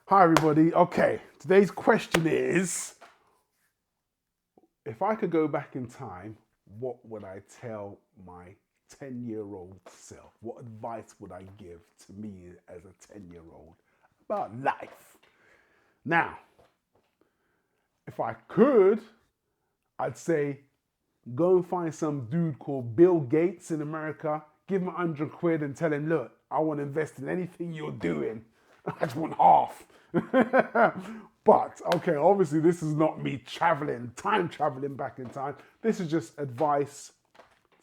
Hi, everybody. Okay, today's question is, if I could go back in time, what would I tell my 10-year-old self? What advice would I give to me as a 10-year-old about life? Now, if I could, I'd say go and find some dude called Bill Gates in America, give him 100 quid and tell him, look, I want to invest in anything you're doing. I just want half. But, okay, obviously this is not me time traveling back in time. This is just advice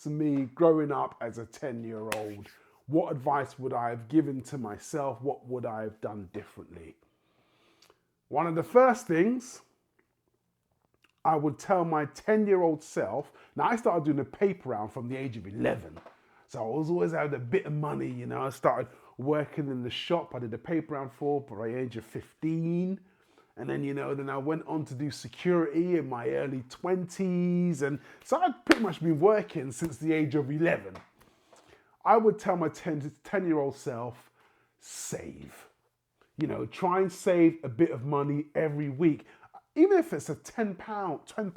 to me growing up as a 10-year-old. What advice would I have given to myself? What would I have done differently? One of the first things I would tell my 10-year-old self. Now, I started doing a paper round from the age of 11. So I was always had a bit of money, you know. I started working in the shop. I did a paper round by the age of 15. And then, then I went on to do security in my early 20s. And so I'd pretty much been working since the age of 11. I would tell my 10-year-old self, save. Try and save a bit of money every week. Even if it's a £10, £10,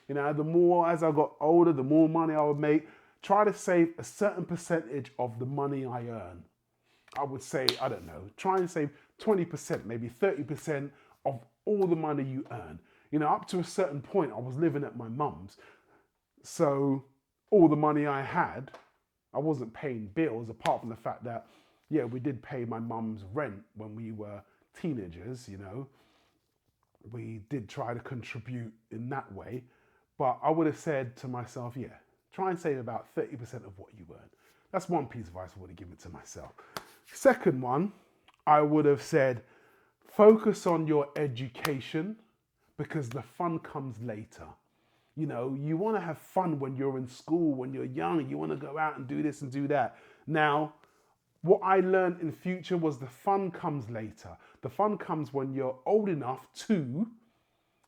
£20, the more, as I got older, the more money I would make. Try to save a certain percentage of the money I earn. I would say, I don't know, try and save 20%, maybe 30% of all the money you earn. Up to a certain point, I was living at my mum's. So all the money I had, I wasn't paying bills, apart from the fact that, yeah, we did pay my mum's rent when we were teenagers, We did try to contribute in that way. But I would have said to myself, yeah, try and save about 30% of what you earn. That's one piece of advice I would have given to myself. Second one, I would have said, focus on your education because the fun comes later. You want to have fun when you're in school, when you're young. You want to go out and do this and do that. Now, what I learned in future was the fun comes later. The fun comes when you're old enough to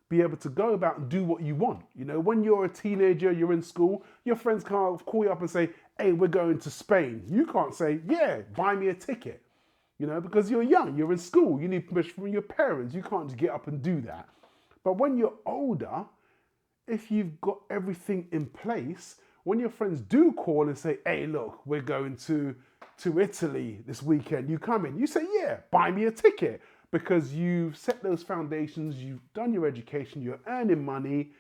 be able to go about and do what you want. When you're a teenager, you're in school, your friends can't call you up and say, hey, we're going to Spain. You can't say, yeah, buy me a ticket. Because you're young, you're in school, you need permission from your parents. You can't just get up and do that. But when you're older, if you've got everything in place, when your friends do call and say, hey, look, we're going to Italy this weekend, you come in, you say, yeah, buy me a ticket, because you've set those foundations, you've done your education, you're earning money,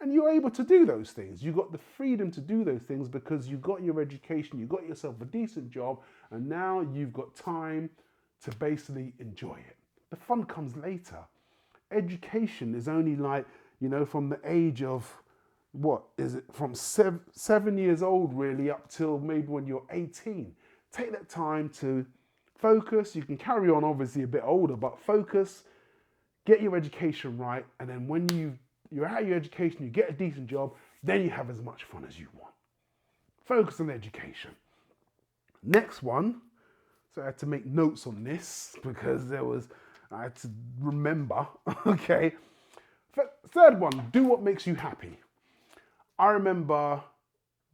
and you're able to do those things. You've got the freedom to do those things because you got your education, you got yourself a decent job, and now you've got time to basically enjoy it. The fun comes later. Education is only from the age of, what is it, from 7 years old really up till maybe when you're 18. Take that time to focus. You can carry on obviously a bit older, but focus, get your education right, and then when you're out of your education, you get a decent job, then you have as much fun as you want. Focus on education. Next one, so I had to make notes on this because I had to remember, okay. Third one, do what makes you happy. I remember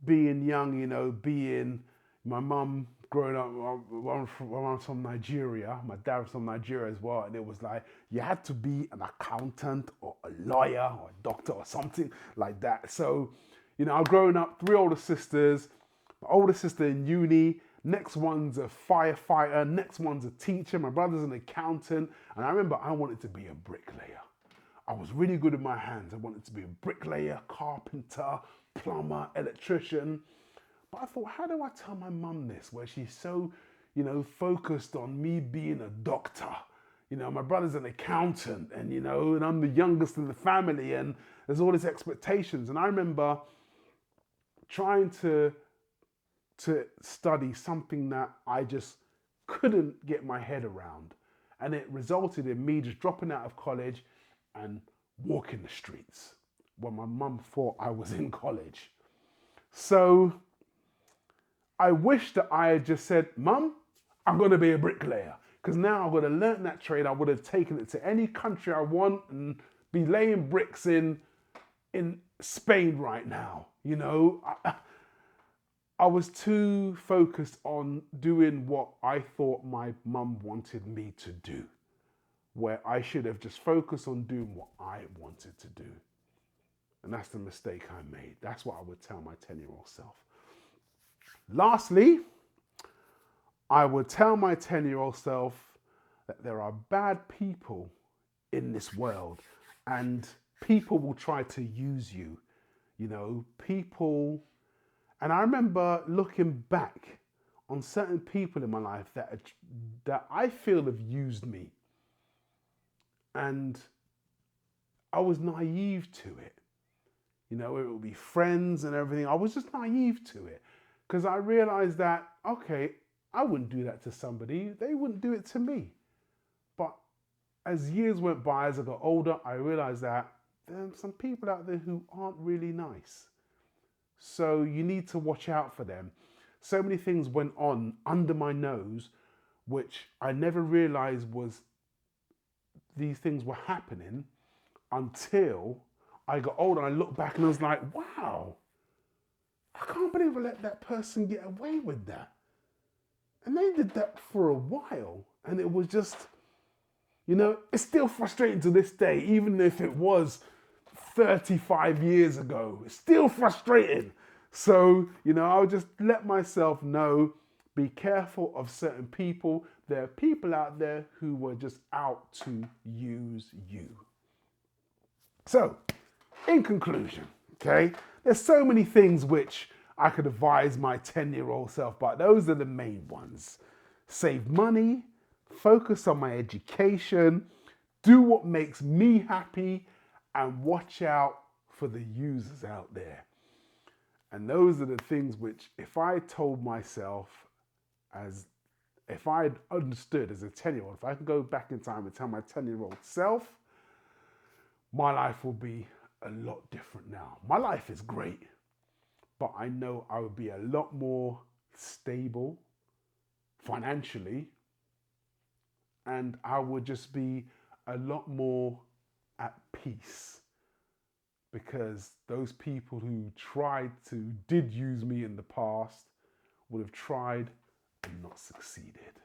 being young, being my mum growing up. I'm from Nigeria. My dad was from Nigeria as well. And it was like, you had to be an accountant or a lawyer or a doctor or something like that. So, I've grown up, 3 older sisters. My older sister in uni. Next one's a firefighter. Next one's a teacher. My brother's an accountant. And I remember I wanted to be a bricklayer. I was really good with my hands. I wanted to be a bricklayer, carpenter, plumber, electrician. But I thought, how do I tell my mum this, where she's so, focused on me being a doctor? My brother's an accountant and, and I'm the youngest in the family and there's all these expectations. And I remember trying to study something that I just couldn't get my head around. And it resulted in me just dropping out of college and walking the streets when my mum thought I was in college. So I wish that I had just said, Mum, I'm going to be a bricklayer. Because now I would have learned that trade. I would have taken it to any country I want and be laying bricks in Spain right now. I was too focused on doing what I thought my mum wanted me to do, where I should have just focused on doing what I wanted to do. And that's the mistake I made. That's what I would tell my 10-year-old self. Lastly, I would tell my 10-year-old self that there are bad people in this world, and people will try to use you. You know, people, and I remember looking back on certain people in my life that I feel have used me, and I was naive to it. You know, it would be friends and everything. I was just naive to it because I realized that, okay, I wouldn't do that to somebody. They wouldn't do it to me. But as years went by, as I got older, I realized that there are some people out there who aren't really nice. So you need to watch out for them. So many things went on under my nose, which I never realized these things were happening until I got older and I looked back and I was like, wow, I can't believe I let that person get away with that. And they did that for a while. And it was just, you know, it's still frustrating to this day, even if it was 35 years ago. It's still frustrating. So, you know, I'll just let myself know, be careful of certain people. There are people out there who were just out to use you. So, in conclusion, okay, there's so many things which I could advise my 10-year-old self, but those are the main ones. Save money, focus on my education, do what makes me happy, and watch out for the users out there. And those are the things which, if I told myself, if I had understood as a 10-year-old, if I could go back in time and tell my 10-year-old self, my life will be a lot different now. My life is great, but I know I would be a lot more stable financially, and I would just be a lot more at peace, because those people who did use me in the past would have tried and not succeeded.